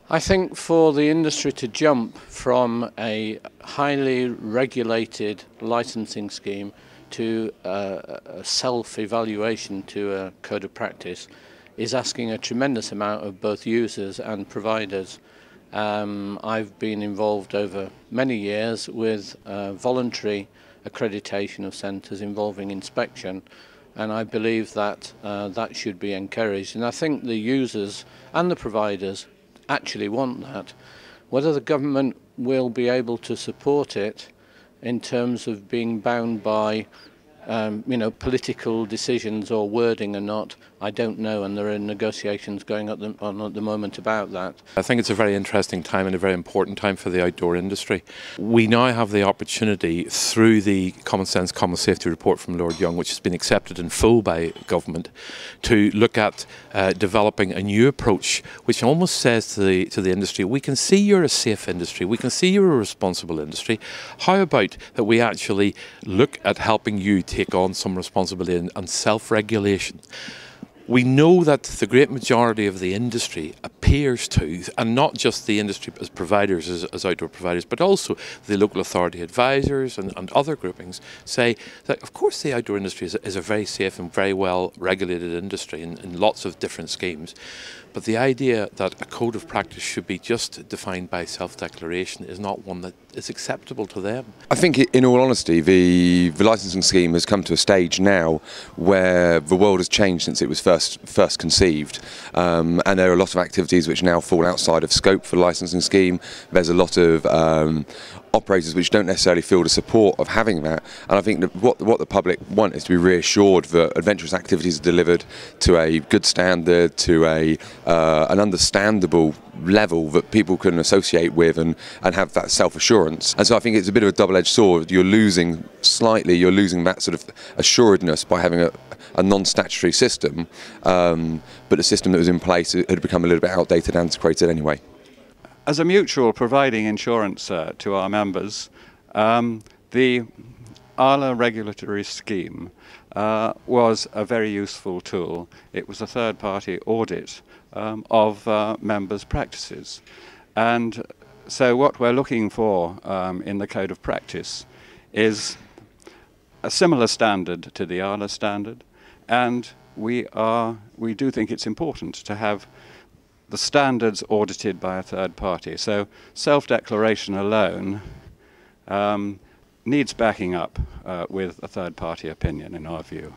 I think for the industry to jump from a highly regulated licensing scheme to a self-evaluation to a code of practice is asking a tremendous amount of both users and providers. I've been involved over many years with voluntary accreditation of centres involving inspection, and I believe that that should be encouraged, and I think the users and the providers actually want that. Whether the government will be able to support it in terms of being bound by political decisions or wording or not, I don't know, and there are negotiations going on at the moment about that. I think it's a very interesting time and a very important time for the outdoor industry. We now have the opportunity through the Common Sense Common Safety Report from Lord Young, which has been accepted in full by government, to look at developing a new approach which almost says to the industry, we can see you're a safe industry, we can see you're a responsible industry. How about that we actually look at helping you take on some responsibility and self-regulation? We know that the great majority of the industry appears to, and not just the industry as providers, as outdoor providers, but also the local authority advisors and other groupings, say that of course the outdoor industry is a very safe and very well regulated industry in lots of different schemes. But the idea that a code of practice should be just defined by self-declaration is not one that is acceptable to them. I think, in all honesty, the licensing scheme has come to a stage now where the world has changed since it was first conceived, and there are a lot of activities which now fall outside of scope for the licensing scheme. There's a lot of operators which don't necessarily feel the support of having that, and I think that what the public want is to be reassured that adventurous activities are delivered to a good standard, to an understandable level that people can associate with and have that self-assurance. And so I think it's a bit of a double-edged sword. You're losing that sort of assuredness by having a non-statutory system, but the system that was in place had become a little bit outdated and antiquated anyway. As a mutual providing insurance to our members, the AALA regulatory scheme was a very useful tool. It was a third-party audit of members' practices. And so what we're looking for in the Code of Practice is a similar standard to the AALA standard, and we do think it's important to have the standards audited by a third party. So self-declaration alone needs backing up with a third party opinion, in our view.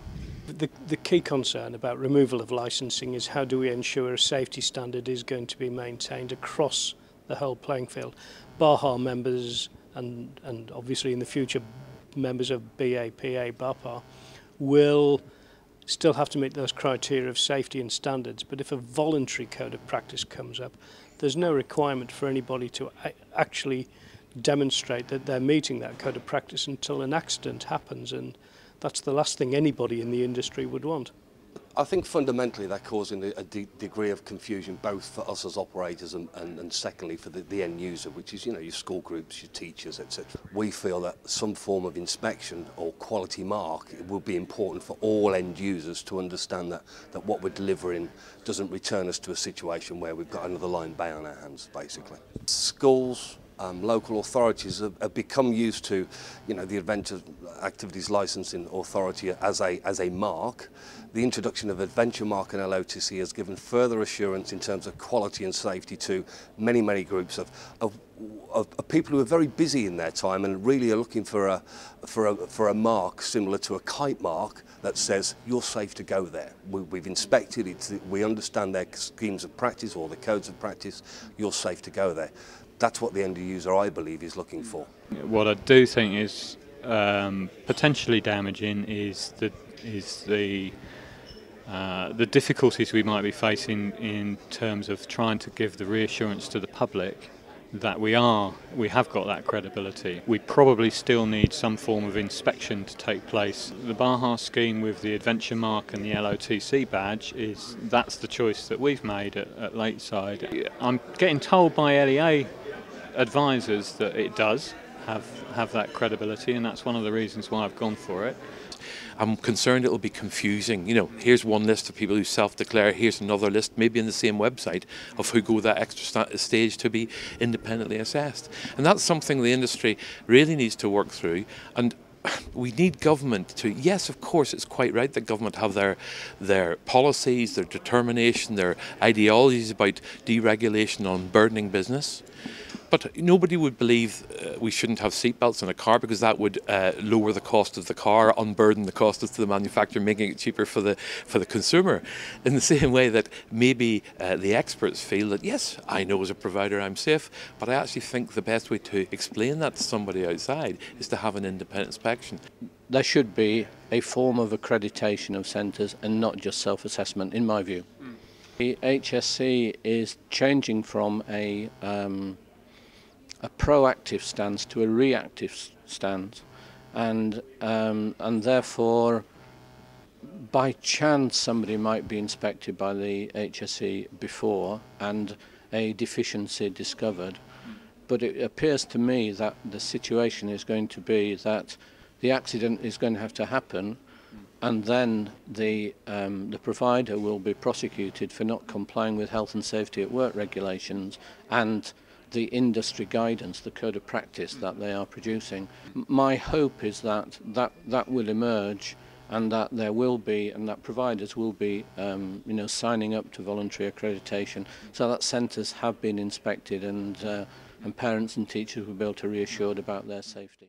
The key concern about removal of licensing is how do we ensure a safety standard is going to be maintained across the whole playing field. BAPA members and obviously in the future members of BAPA, BAPA will still have to meet those criteria of safety and standards, but if a voluntary code of practice comes up, there's no requirement for anybody to actually demonstrate that they're meeting that code of practice until an accident happens, and that's the last thing anybody in the industry would want. I think fundamentally they're causing a degree of confusion both for us as operators and secondly for the end user, which is, your school groups, your teachers, etc. We feel that some form of inspection or quality mark will be important for all end users to understand that what we're delivering doesn't return us to a situation where we've got another line bay on our hands, basically. Schools, local authorities have become used to, the Adventure Activities Licensing Authority as a mark. The introduction of Adventure Mark and LOTC has given further assurance in terms of quality and safety to many groups of people who are very busy in their time and really are looking for a mark similar to a kite mark that says you're safe to go there. We've inspected it, we understand their schemes of practice or the codes of practice, you're safe to go there. That's what the end user, I believe, is looking for. What I do think is potentially damaging is the difficulties we might be facing in terms of trying to give the reassurance to the public that we have got that credibility. We probably still need some form of inspection to take place. The BAHA scheme with the Adventure Mark and the LOTC badge that's the choice that we've made at Lakeside. I'm getting told by LEA advisors that it does have that credibility, and that's one of the reasons why I've gone for it. I'm concerned it'll be confusing. You know, here's one list of people who self-declare, here's another list, maybe in the same website, of who go that extra stage to be independently assessed. And that's something the industry really needs to work through. And we need government to, yes, of course, it's quite right that government have their policies, their determination, their ideologies about deregulation on burdening business. But nobody would believe we shouldn't have seatbelts in a car, because that would lower the cost of the car, unburden the cost of the manufacturer, making it cheaper for the consumer. In the same way that maybe the experts feel that, yes, I know as a provider I'm safe, but I actually think the best way to explain that to somebody outside is to have an independent inspection. There should be a form of accreditation of centres and not just self-assessment, in my view. The HSC is changing from a proactive stance to a reactive stance, and therefore by chance somebody might be inspected by the HSE before and a deficiency discovered, but it appears to me that the situation is going to be that the accident is going to have to happen, and then the provider will be prosecuted for not complying with health and safety at work regulations and the industry guidance, the code of practice that they are producing. My hope is that will emerge, and that there will be, and that providers will be, signing up to voluntary accreditation, so that centres have been inspected, and parents and teachers will be able to be reassured about their safety.